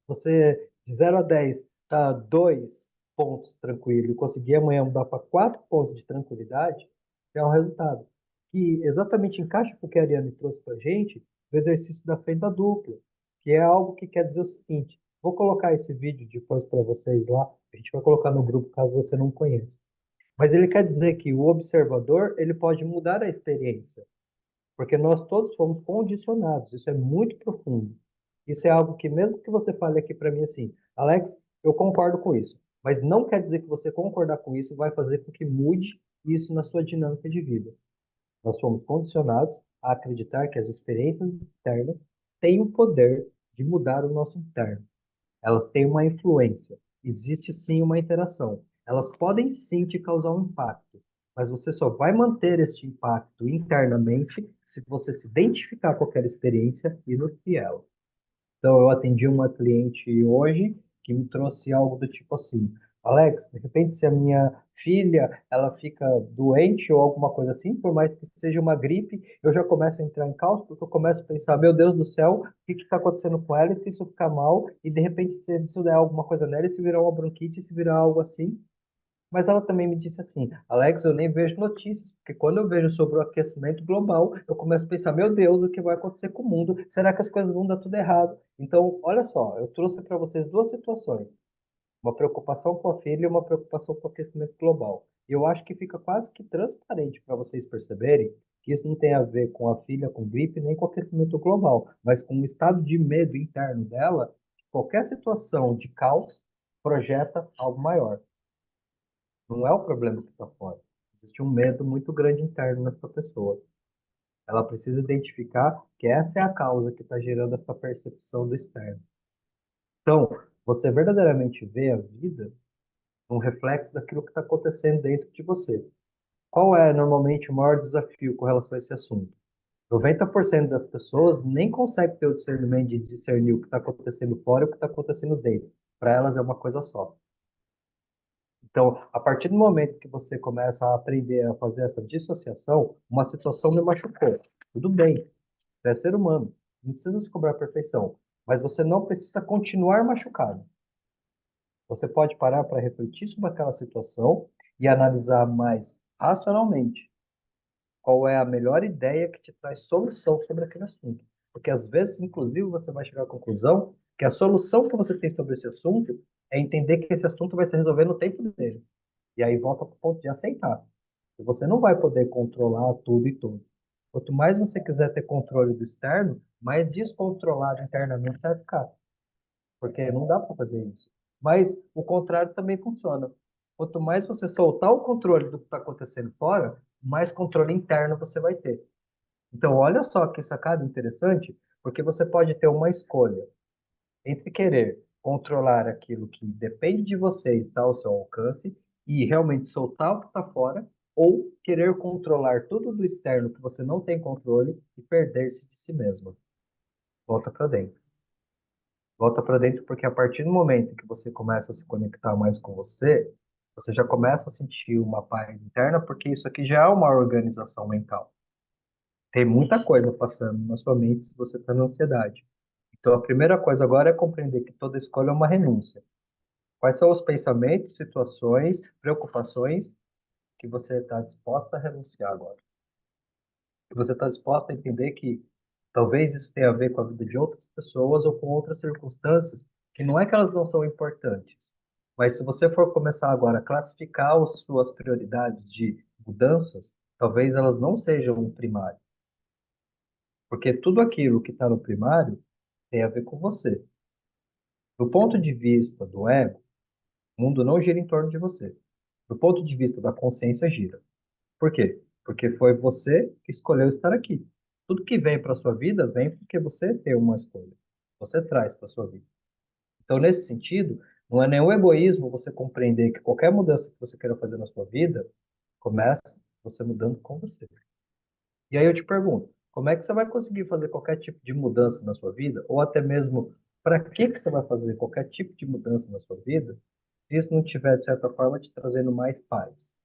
Você, de 0 a 10 está 2 pontos tranquilo e conseguir amanhã mudar para 4 pontos de tranquilidade, é um resultado. Que exatamente encaixa com o que a Ariane trouxe para a gente, do exercício da fenda dupla, que é algo que quer dizer o seguinte: vou colocar esse vídeo depois para vocês lá, a gente vai colocar no grupo caso você não conheça. Mas ele quer dizer que o observador ele pode mudar a experiência. Porque nós todos fomos condicionados, isso é muito profundo. Isso é algo que, mesmo que você fale aqui para mim assim, Alex, eu concordo com isso, mas não quer dizer que você concordar com isso vai fazer com que mude isso na sua dinâmica de vida. Nós fomos condicionados a acreditar que as experiências externas têm o poder de mudar o nosso interno. Elas têm uma influência. Existe sim uma interação. Elas podem sim te causar um impacto, mas você só vai manter este impacto internamente se você se identificar com aquela experiência e nutrir ela. Então, eu atendi uma cliente hoje que me trouxe algo do tipo assim: Alex, de repente, se a minha filha ela fica doente ou alguma coisa assim, por mais que seja uma gripe, eu já começo a entrar em caos, porque eu começo a pensar: meu Deus do céu, o que está acontecendo com ela? E se isso ficar mal? E de repente, se isso der alguma coisa nela, e se virar uma bronquite, se virar algo assim? Mas ela também me disse assim, Alex, eu nem vejo notícias, porque quando eu vejo sobre o aquecimento global, eu começo a pensar, meu Deus, o que vai acontecer com o mundo? Será que as coisas vão dar tudo errado? Então, olha só, eu trouxe para vocês duas situações. Uma preocupação com a filha e uma preocupação com o aquecimento global. E eu acho que fica quase que transparente para vocês perceberem que isso não tem a ver com a filha com gripe nem com o aquecimento global, mas com um estado de medo interno dela. Qualquer situação de caos projeta algo maior. Não é o problema que está fora. Existe um medo muito grande interno nessa pessoa. Ela precisa identificar que essa é a causa que está gerando essa percepção do externo. Então, você verdadeiramente vê a vida um reflexo daquilo que está acontecendo dentro de você. Qual é normalmente o maior desafio com relação a esse assunto? 90% das pessoas nem consegue ter o discernimento de discernir o que está acontecendo fora e o que está acontecendo dentro. Para elas é uma coisa só. Então, a partir do momento que você começa a aprender a fazer essa dissociação, uma situação me machucou. Tudo bem, você é ser humano, não precisa se cobrar a perfeição, mas você não precisa continuar machucado. Você pode parar para refletir sobre aquela situação e analisar mais racionalmente qual é a melhor ideia que te traz solução sobre aquele assunto. Porque às vezes, inclusive, você vai chegar à conclusão que a solução que você tem sobre esse assunto é entender que esse assunto vai se resolver no tempo dele. E aí volta para o ponto de aceitar. E você não vai poder controlar tudo e tudo. Quanto mais você quiser ter controle do externo, mais descontrolado internamente você vai ficar. Porque não dá para fazer isso. Mas o contrário também funciona. Quanto mais você soltar o controle do que está acontecendo fora, mais controle interno você vai ter. Então, olha só que sacada interessante, porque você pode ter uma escolha entre querer controlar aquilo que depende de você, está ao seu alcance, e realmente soltar o que está fora, ou querer controlar tudo do externo que você não tem controle e perder-se de si mesmo. Volta para dentro. Volta para dentro porque a partir do momento que você começa a se conectar mais com você, você já começa a sentir uma paz interna, porque isso aqui já é uma organização mental. Tem muita coisa passando na sua mente se você está na ansiedade. Então, a primeira coisa agora é compreender que toda escolha é uma renúncia. Quais são os pensamentos, situações, preocupações que você está disposta a renunciar agora? Que você está disposta a entender que talvez isso tenha a ver com a vida de outras pessoas ou com outras circunstâncias, que não é que elas não são importantes, mas se você for começar agora a classificar as suas prioridades de mudanças, talvez elas não sejam o primário, porque tudo aquilo que está no primário tem a ver com você. Do ponto de vista do ego, o mundo não gira em torno de você. Do ponto de vista da consciência, gira. Por quê? Porque foi você que escolheu estar aqui. Tudo que vem para sua vida vem porque você tem uma escolha. Você traz para sua vida. Então, nesse sentido, não é nenhum egoísmo você compreender que qualquer mudança que você queira fazer na sua vida começa você mudando com você. E aí eu te pergunto, como é que você vai conseguir fazer qualquer tipo de mudança na sua vida? Ou até mesmo, para que que você vai fazer qualquer tipo de mudança na sua vida se isso não tiver, de certa forma, te trazendo mais paz?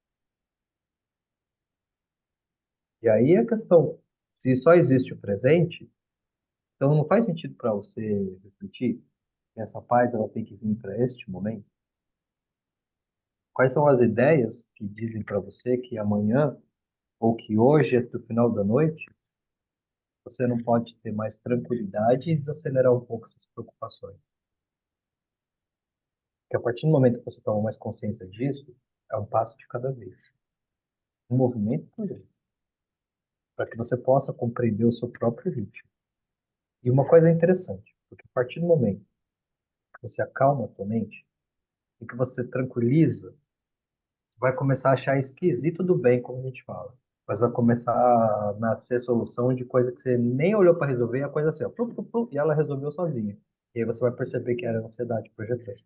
E aí a questão, se só existe o presente, então não faz sentido para você refletir que essa paz ela tem que vir para este momento? Quais são as ideias que dizem para você que amanhã ou que hoje, é do final da noite, você não pode ter mais tranquilidade e desacelerar um pouco essas preocupações? Porque a partir do momento que você toma mais consciência disso, é um passo de cada vez. Um movimento por vez. Para que você possa compreender o seu próprio ritmo. E uma coisa interessante, porque a partir do momento que você acalma a sua mente e que você tranquiliza, você vai começar a achar esquisito do bem, como a gente fala. Mas vai começar a nascer solução de coisa que você nem olhou para resolver, e a coisa assim, ó, plum, plum, plum, e ela resolveu sozinha. E aí você vai perceber que era ansiedade projetada.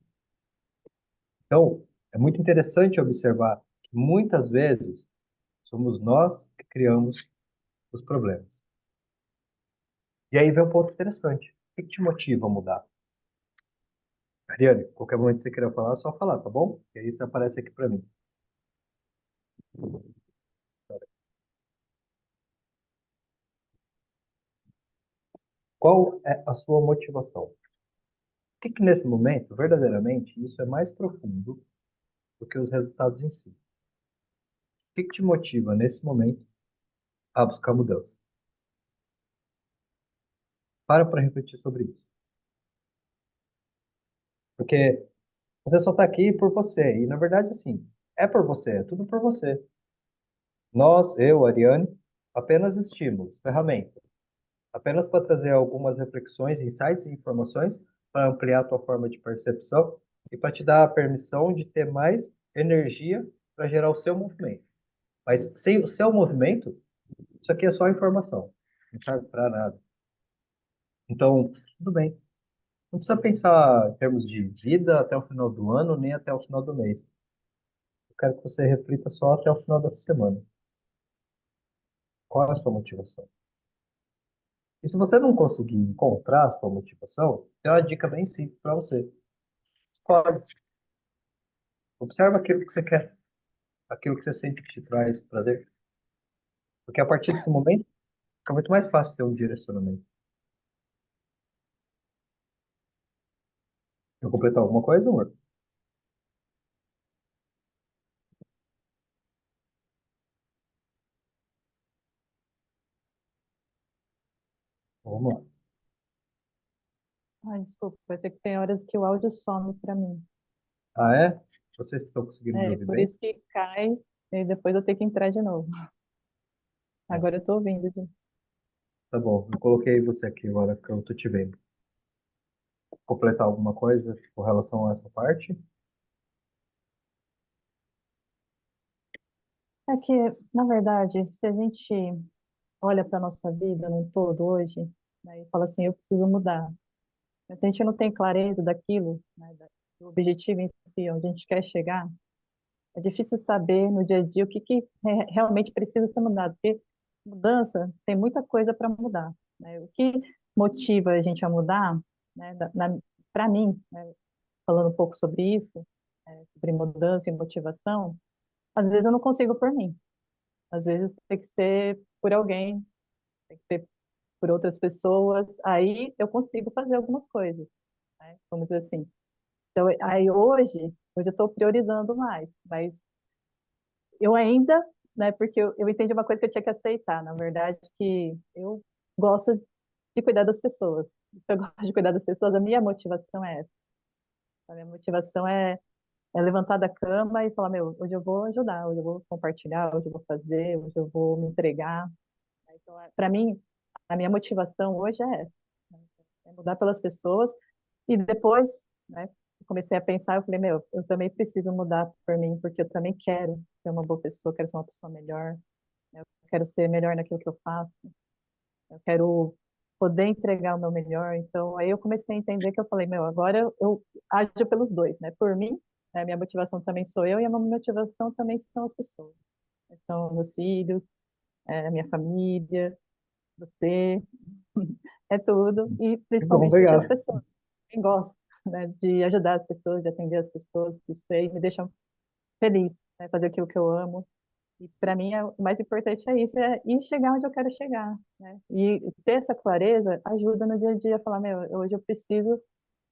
Então, é muito interessante observar que muitas vezes somos nós que criamos os problemas. E aí vem um ponto interessante. O que te motiva a mudar? Ariane, qualquer momento que você queira falar, é só falar, tá bom? E aí você aparece aqui para mim. Qual é a sua motivação? Que nesse momento, verdadeiramente, isso é mais profundo do que os resultados em si? O que te motiva nesse momento a buscar mudança? Para refletir sobre isso. Porque Você só está aqui por você. E na verdade, assim, é por você, é tudo por você. Nós, eu, Ariane, apenas estímulos, ferramentas. Apenas para trazer algumas reflexões, insights e informações para ampliar a tua forma de percepção e para te dar a permissão de ter mais energia para gerar o seu movimento. Mas sem o seu movimento, isso aqui é só informação, não serve para nada. Então, tudo bem. Não precisa pensar em termos de vida até o final do ano, nem até o final do mês. Eu quero que você reflita só até o final dessa semana. Qual é a sua motivação? E se você não conseguir encontrar a sua motivação, tem uma dica bem simples para você. Escolhe. Observa aquilo que você quer, aquilo que você sente que te traz prazer. Porque a partir desse momento, fica muito mais fácil ter um direcionamento. Eu completar alguma coisa, amor? Vamos lá. Ai, desculpa, vai ter que ter horas que o áudio some para mim. Ah, é? Vocês estão conseguindo me É, ouvir por bem? isso que cai e depois eu tenho que entrar de novo. Ah, Agora eu tô ouvindo, gente. tá bom. Eu coloquei você aqui agora que eu tô te vendo. Completar alguma coisa com relação a essa parte? É que, na verdade, se a gente olha para a nossa vida num todo hoje, né, e fala assim, eu preciso mudar. Se a gente não tem clareza daquilo, né, do objetivo em si, onde a gente quer chegar, é difícil saber no dia a dia o que, realmente precisa ser mudado, porque mudança tem muita coisa para mudar, né? O que motiva a gente a mudar, né, para mim, né, falando um pouco sobre isso, sobre mudança e motivação, às vezes eu não consigo por mim, às vezes tem que ser por alguém, tem que ser por outras pessoas, aí eu consigo fazer algumas coisas, né? Vamos dizer assim. Então, aí hoje eu estou priorizando mais, mas eu ainda, né, porque eu entendi uma coisa que eu tinha que aceitar, na verdade, que eu gosto de cuidar das pessoas. Se eu gosto de cuidar das pessoas, a minha motivação é essa. A minha motivação é levantar da cama e falar, meu, hoje eu vou ajudar, hoje eu vou compartilhar, hoje eu vou fazer, hoje eu vou me entregar. Então, para mim, a minha motivação hoje é essa, né? É mudar pelas pessoas e depois, né, eu comecei a pensar, eu falei, meu, eu também preciso mudar por mim, porque eu também quero ser uma boa pessoa, quero ser uma pessoa melhor, né? Eu quero ser melhor naquilo que eu faço, eu quero poder entregar o meu melhor. Então, aí eu comecei a entender que eu falei, meu, agora eu ajo pelos dois, né? Por mim, né, minha motivação também sou eu e a minha motivação também são as pessoas. São meus filhos, a minha família, você, é tudo, e Que bom, principalmente as obrigado. pessoas. Quem gosta, né, de ajudar as pessoas, de atender as pessoas, isso aí me deixa feliz, né, fazer aquilo que eu amo. E para mim o mais importante é isso, é ir chegar onde eu quero chegar, né? E ter essa clareza ajuda no dia a dia a falar, meu, hoje eu preciso,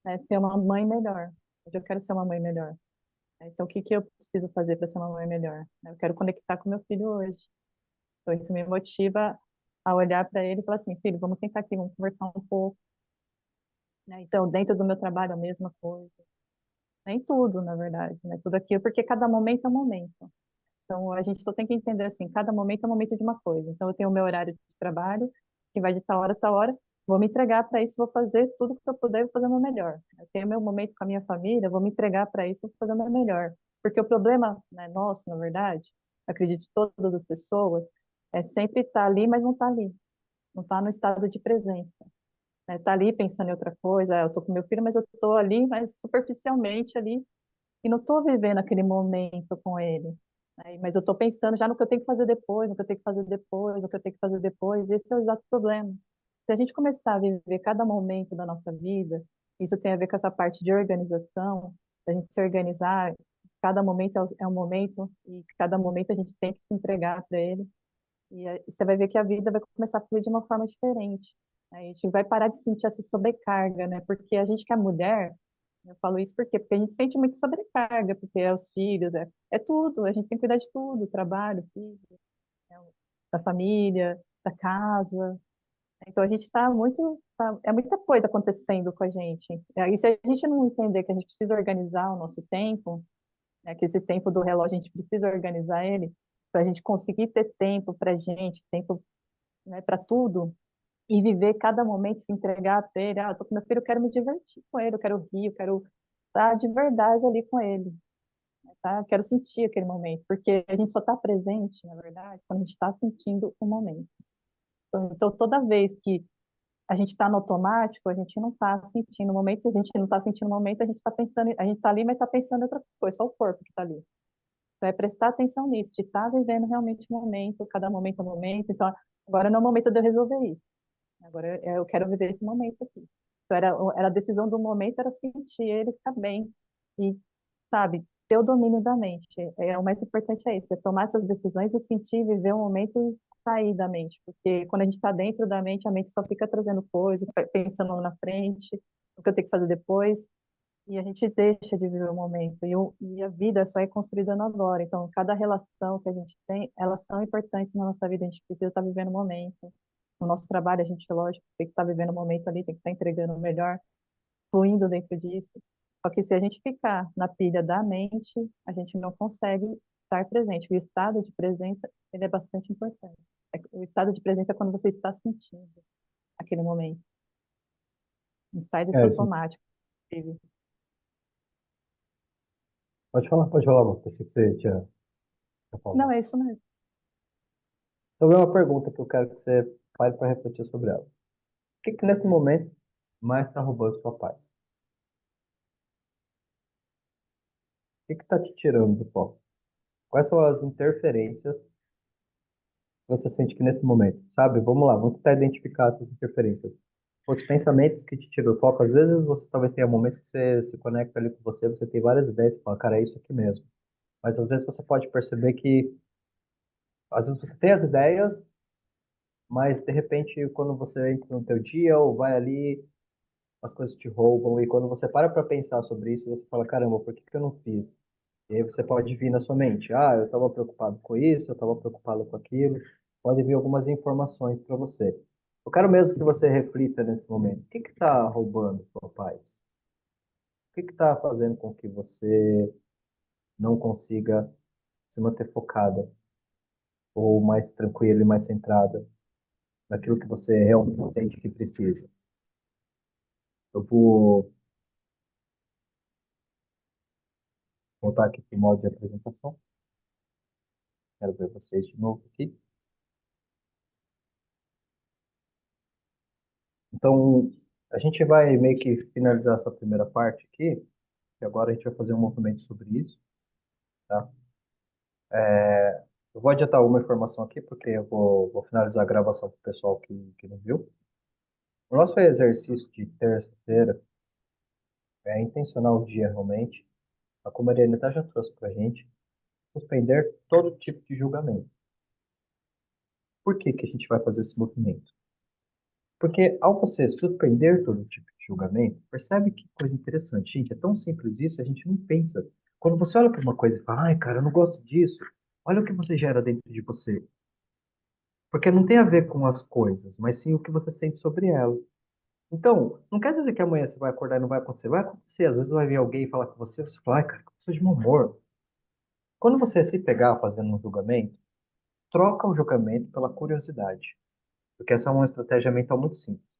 né, ser uma mãe melhor. Hoje eu quero ser uma mãe melhor, né? Então o que que eu preciso fazer para ser uma mãe melhor, né? Eu quero conectar com meu filho hoje. Então isso me motiva a olhar para ele e falar assim, filho, vamos sentar aqui, vamos conversar um pouco, né? Então dentro do meu trabalho a mesma coisa. Nem tudo, na verdade, né? Tudo aquilo, porque cada momento é um momento. Então, a gente só tem que entender assim, cada momento é um momento de uma coisa. Então, eu tenho o meu horário de trabalho, que vai de tal hora, vou me entregar para isso, vou fazer tudo que eu puder, vou fazer o meu melhor. Eu tenho meu momento com a minha família, vou me entregar para isso, vou fazer o meu melhor. Porque o problema, né, nosso, na verdade, acredito de todas as pessoas, é sempre estar ali, mas não estar ali. Não estar no estado de presença. Né? Tá ali pensando em outra coisa, eu tô com meu filho, mas eu tô ali, mas superficialmente ali, e não estou vivendo aquele momento com ele, né? Mas eu estou pensando já no que eu tenho que fazer depois, no que eu tenho que fazer depois, no que eu tenho que fazer depois. Esse é o exato problema. Se a gente começar a viver cada momento da nossa vida, isso tem a ver com essa parte de organização, a gente se organizar, cada momento é um momento, e cada momento a gente tem que se entregar para ele. E aí você vai ver que a vida vai começar a fluir de uma forma diferente. A gente vai parar de sentir essa sobrecarga, né? Porque a gente que é mulher, eu falo isso por quê? Porque a gente sente muito sobrecarga, porque é os filhos, é tudo, a gente tem que cuidar de tudo, trabalho, filho, né, da família, da casa. Então a gente está muito, é muita coisa acontecendo com a gente. E se a gente não entender que a gente precisa organizar o nosso tempo, né, que esse tempo do relógio a gente precisa organizar ele, para a gente conseguir ter tempo para a gente, tempo, né, para tudo, e viver cada momento, se entregar a ele. Ah, eu tô com meu filho, eu quero me divertir com ele, eu quero rir, eu quero estar de verdade ali com ele, tá? Eu quero sentir aquele momento, porque a gente só está presente, na verdade, quando a gente está sentindo o momento. Então, toda vez que a gente está no automático, a gente não está sentindo o momento, se a gente não está sentindo o momento, a gente está pensando, a gente está ali, mas está pensando em outra coisa, só o corpo que está ali. Então, é prestar atenção nisso, de estar vivendo realmente o momento, cada momento é um momento. Então, agora não é o momento de eu resolver isso. Agora eu quero viver esse momento aqui. Então, era a decisão do momento, era sentir ele ficar bem. E, sabe, ter o domínio da mente. O mais importante é isso, é tomar essas decisões e sentir, viver o momento e sair da mente. Porque quando a gente está dentro da mente, a mente só fica trazendo coisas, pensando na frente, o que eu tenho que fazer depois. E a gente deixa de viver o momento. E a vida só é construída no agora. Então, cada relação que a gente tem, elas são importantes na nossa vida. A gente precisa estar vivendo o momento. No nosso trabalho, a gente, lógico, tem que estar vivendo o momento ali, tem que estar entregando o melhor, fluindo dentro disso. Só que se a gente ficar na pilha da mente, a gente não consegue estar presente. O estado de presença, ele é bastante importante. O estado de presença é quando você está sentindo aquele momento. Não sai desse É, isso. automático. Pode falar, amor. Pensei que você tinha Não, falado. é isso mesmo. Então, é uma pergunta que eu quero que você pare para refletir sobre ela. O que que nesse momento mais está roubando sua paz? O que está te tirando do foco? Quais são as interferências que você sente que nesse momento, sabe? Vamos lá, vamos tentar identificar essas interferências. Os pensamentos que te tiram do foco, às vezes você talvez tenha momentos que você se conecta ali com você, você tem várias ideias, você fala, cara, é isso aqui mesmo. Mas às vezes você pode perceber que, às vezes você tem as ideias, mas de repente quando você entra no teu dia ou vai ali, as coisas te roubam, e quando você para pensar sobre isso, você fala, caramba, por que que eu não fiz? E aí você pode vir na sua mente, ah, eu estava preocupado com isso, eu estava preocupado com aquilo, pode vir algumas informações para você. Eu quero mesmo que você reflita nesse momento. O que está roubando sua paz? O que está fazendo com que você não consiga se manter focada ou mais tranquila e mais centrada naquilo que você realmente sente que precisa? Eu vou voltar aqui para o modo de apresentação. Quero ver vocês de novo aqui. Então, a gente vai meio que finalizar essa primeira parte aqui, e agora a gente vai fazer um movimento sobre isso, tá? Eu vou adiantar uma informação aqui, porque eu vou finalizar a gravação para o pessoal que não viu. O nosso exercício de terça-feira é intencional o dia realmente, a como a Mariana já trouxe para a gente, suspender todo tipo de julgamento. Por que que a gente vai fazer esse movimento? Porque ao você suspender todo tipo de julgamento, percebe que coisa interessante, gente, é tão simples isso, a gente não pensa. Quando você olha para uma coisa e fala, ai, cara, eu não gosto disso, olha o que você gera dentro de você. Porque não tem a ver com as coisas, mas sim o que você sente sobre elas. Então, não quer dizer que amanhã você vai acordar e não vai acontecer. Vai acontecer, às vezes vai vir alguém falar com você, você fala, ai, cara, eu sou de mau humor. Quando você se pegar fazendo um julgamento, troca o julgamento pela curiosidade. Porque essa é uma estratégia mental muito simples.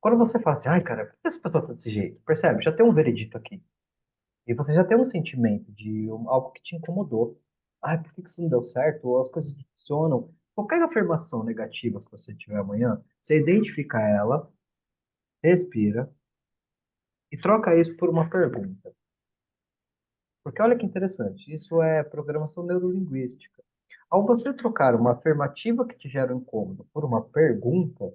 Quando você fala assim, ai, cara, por que essa pessoa tá desse jeito? Percebe? Já tem um veredito aqui. E você já tem um sentimento de algo que te incomodou. Ai, por que que isso não deu certo? Ou as coisas não funcionam. Qualquer afirmação negativa que você tiver amanhã, você identifica ela, respira e troca isso por uma pergunta. Porque olha que interessante, isso é programação neurolinguística. Ao você trocar uma afirmativa que te gera um incômodo por uma pergunta,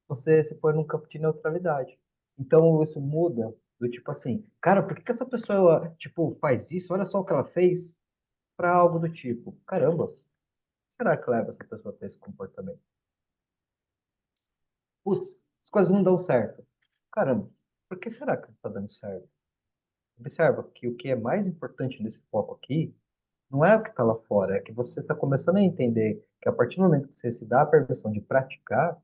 você se põe num campo de neutralidade. Então isso muda do tipo assim, cara, por que que essa pessoa, tipo, faz isso? Olha só o que ela fez, para algo do tipo, caramba, o que será que leva essa pessoa a ter esse comportamento? Putz, as coisas não dão certo. Caramba, por que será que não está dando certo? Observa que o que é mais importante nesse foco aqui não é o que está lá fora, é que você está começando a entender que a partir do momento que você se dá a permissão de praticar,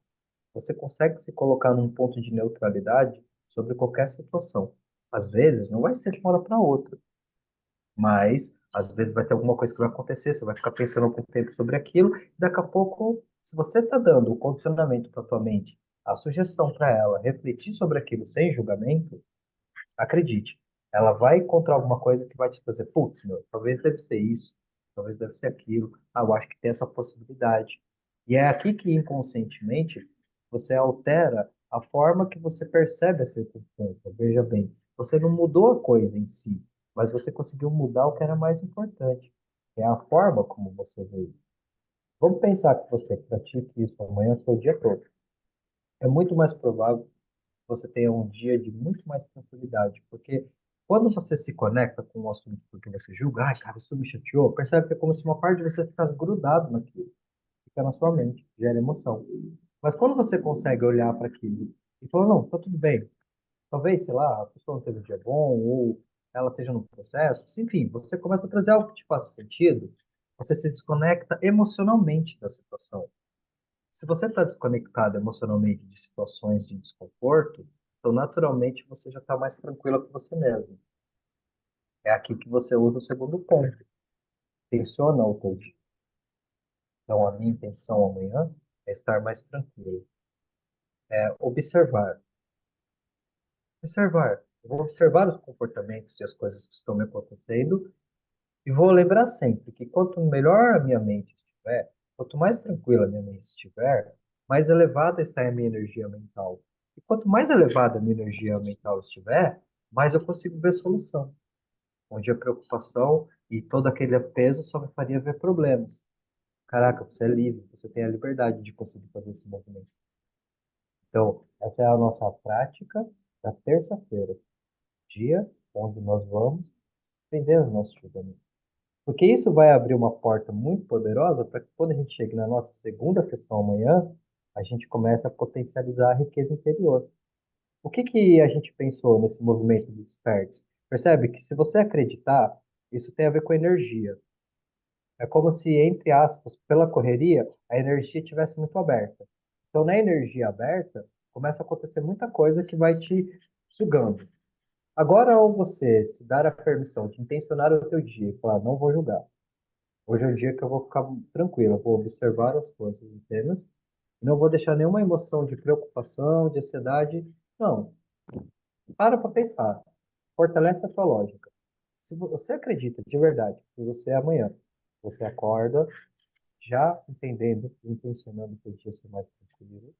você consegue se colocar num ponto de neutralidade sobre qualquer situação. Às vezes, não vai ser de uma hora para outra, mas às vezes vai ter alguma coisa que vai acontecer, você vai ficar pensando algum tempo sobre aquilo, e daqui a pouco, se você está dando o condicionamento para a tua mente, a sugestão para ela refletir sobre aquilo sem julgamento, acredite, ela vai encontrar alguma coisa que vai te trazer, putz, meu, talvez deve ser isso, talvez deve ser aquilo, ah, eu acho que tem essa possibilidade. E é aqui que inconscientemente você altera a forma que você percebe a circunstância. Veja bem, você não mudou a coisa em si, mas você conseguiu mudar o que era mais importante, que é a forma como você vê. Vamos pensar que você pratique isso amanhã, seu dia todo. É muito mais provável que você tenha um dia de muito mais tranquilidade, porque quando você se conecta com o assunto porque você julga, ai, cara, isso me chateou, percebe que é como se uma parte de você ficasse grudado naquilo, fica na sua mente, gera emoção. Mas quando você consegue olhar para aquilo e falar, não, tá tudo bem, talvez, sei lá, a pessoa não teve um dia bom, ou ela esteja no processo, enfim, você começa a trazer algo que te faça sentido, você se desconecta emocionalmente da situação. Se você está desconectado emocionalmente de situações de desconforto, então naturalmente você já está mais tranquila com você mesmo. É aqui que você usa o segundo ponto. Tensiona o teu dia. Então, a minha intenção amanhã é estar mais tranquilo. É observar. Observar. Eu vou observar os comportamentos e as coisas que estão me acontecendo e vou lembrar sempre que quanto melhor a minha mente estiver, quanto mais tranquila a minha mente estiver, mais elevada está a minha energia mental. E quanto mais elevada a minha energia mental estiver, mais eu consigo ver solução. Onde a preocupação e todo aquele peso só me faria ver problemas. Caraca, você é livre, você tem a liberdade de conseguir fazer esse movimento. Então, essa é a nossa prática da terça-feira, dia onde nós vamos entender os nossos julgamentos. Porque isso vai abrir uma porta muito poderosa para que quando a gente chegue na nossa segunda sessão amanhã, a gente comece a potencializar a riqueza interior. O que que a gente pensou nesse movimento do desperto? Percebe que se você acreditar, isso tem a ver com energia. É como se, entre aspas, pela correria, a energia estivesse muito aberta. Então, na energia aberta, começa a acontecer muita coisa que vai te sugando. Agora, ao você se dar a permissão de intencionar o teu dia e falar, não vou julgar. Hoje é o dia que eu vou ficar tranquilo, eu vou observar as coisas apenas, e não vou deixar nenhuma emoção de preocupação, de ansiedade. Não, para pensar. Fortalece a sua lógica. Se você acredita de verdade que você é amanhã, você acorda já entendendo, intencionando que o dia ser mais tranquilo,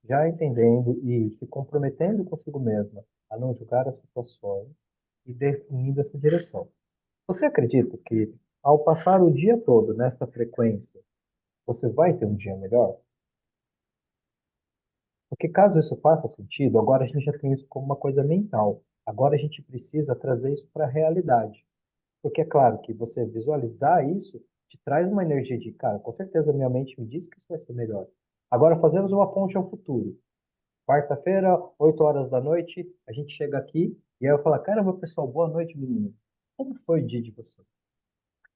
já entendendo e se comprometendo consigo mesma a não julgar as situações e definindo essa direção. Você acredita que ao passar o dia todo nesta frequência, você vai ter um dia melhor? Porque caso isso faça sentido, agora a gente já tem isso como uma coisa mental. Agora a gente precisa trazer isso para a realidade. Porque é claro que você visualizar isso te traz uma energia de, cara, com certeza minha mente me diz que isso vai ser melhor. Agora fazemos uma ponte ao futuro. Quarta-feira, 8 horas da noite, a gente chega aqui e aí eu falo, caramba, pessoal, boa noite, meninas. Como foi o dia de vocês?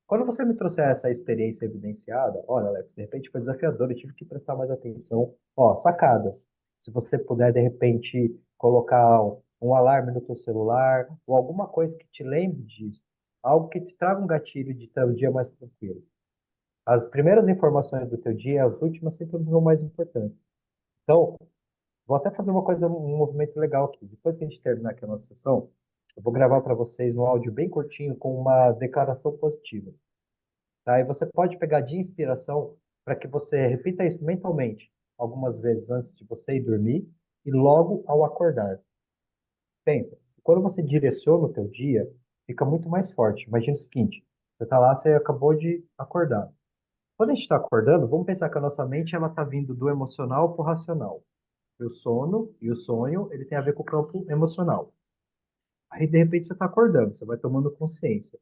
Quando você me trouxer essa experiência evidenciada, olha, Alex, de repente foi desafiador, eu tive que prestar mais atenção. Ó, sacadas. Se você puder, de repente, colocar um alarme no teu celular, ou alguma coisa que te lembre disso. Algo que te traga um gatilho de ter um dia mais tranquilo. As primeiras informações do teu dia, as últimas, sempre são mais importantes. Então, vou até fazer uma coisa, um movimento legal aqui. Depois que a gente terminar aqui a nossa sessão, eu vou gravar para vocês um áudio bem curtinho com uma declaração positiva. Tá? E você pode pegar de inspiração para que você repita isso mentalmente algumas vezes antes de você ir dormir e logo ao acordar. Pensa, quando você direciona o teu dia, fica muito mais forte. Imagina o seguinte, você está lá, você acabou de acordar. Quando a gente está acordando, vamos pensar que a nossa mente ela está vindo do emocional para o racional. E o sono e o sonho, ele tem a ver com o campo emocional. Aí, de repente, você está acordando, você vai tomando consciência.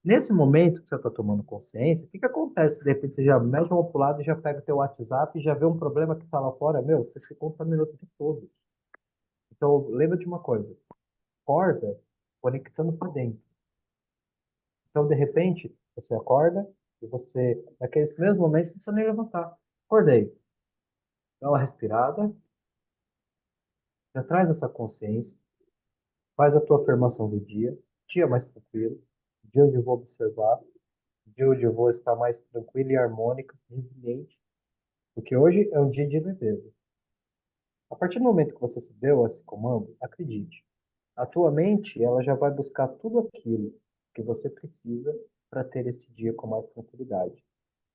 Nesse momento que você está tomando consciência, o que que acontece? De repente, você já mete uma pro lado e já pega o teu WhatsApp e já vê um problema que está lá fora. Meu, você se contaminou o tempo todo. Então, lembra de uma coisa. Acorda conectando para dentro. Então, de repente, você acorda e você, naqueles mesmos momentos, não precisa nem levantar. Acordei. Dá uma respirada, Já traz essa consciência, faz a tua afirmação do dia mais tranquilo, dia onde eu vou observar, dia onde eu vou estar mais tranquilo e harmônica, resiliente, porque hoje é um dia de leveza. A partir do momento que você se deu esse comando, acredite, a tua mente ela já vai buscar tudo aquilo que você precisa para ter esse dia com mais tranquilidade.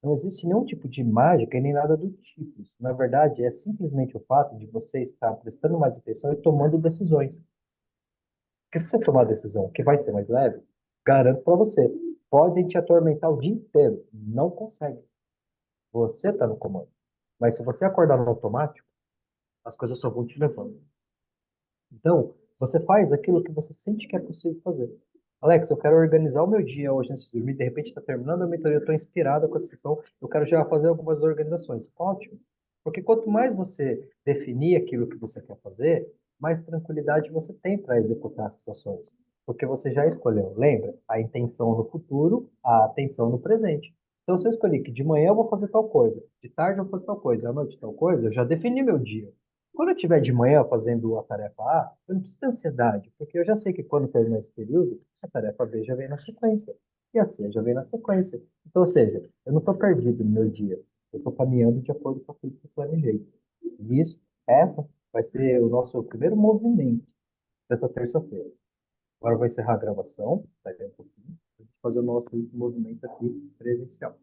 Não existe nenhum tipo de mágica e nem nada do tipo. Isso, na verdade, é simplesmente o fato de você estar prestando mais atenção e tomando decisões. Porque se você tomar a decisão que vai ser mais leve, garanto para você, podem te atormentar o dia inteiro. Não consegue. Você está no comando. Mas se você acordar no automático, as coisas só vão te levando. Então, você faz aquilo que você sente que é possível fazer. Alex, eu quero organizar o meu dia hoje antes de dormir. De repente está terminando a mentoria, eu estou inspirado com essa sessão. Eu quero já fazer algumas organizações. Ótimo. Porque quanto mais você definir aquilo que você quer fazer, mais tranquilidade você tem para executar essas ações. Porque você já escolheu, lembra? A intenção no futuro, a atenção no presente. Então, se eu escolhi que de manhã eu vou fazer tal coisa, de tarde eu vou fazer tal coisa, à noite tal coisa, eu já defini meu dia. Quando eu estiver de manhã fazendo a tarefa A, eu não preciso ter ansiedade, porque eu já sei que quando terminar esse período, a tarefa B já vem na sequência. E a C já vem na sequência. Então, ou seja, eu não estou perdido no meu dia. Eu estou caminhando de acordo com aquilo que eu planejei. E isso, essa vai ser o nosso primeiro movimento dessa terça-feira. Agora eu vou encerrar a gravação, daqui a pouquinho, para fazer o nosso movimento aqui presencial.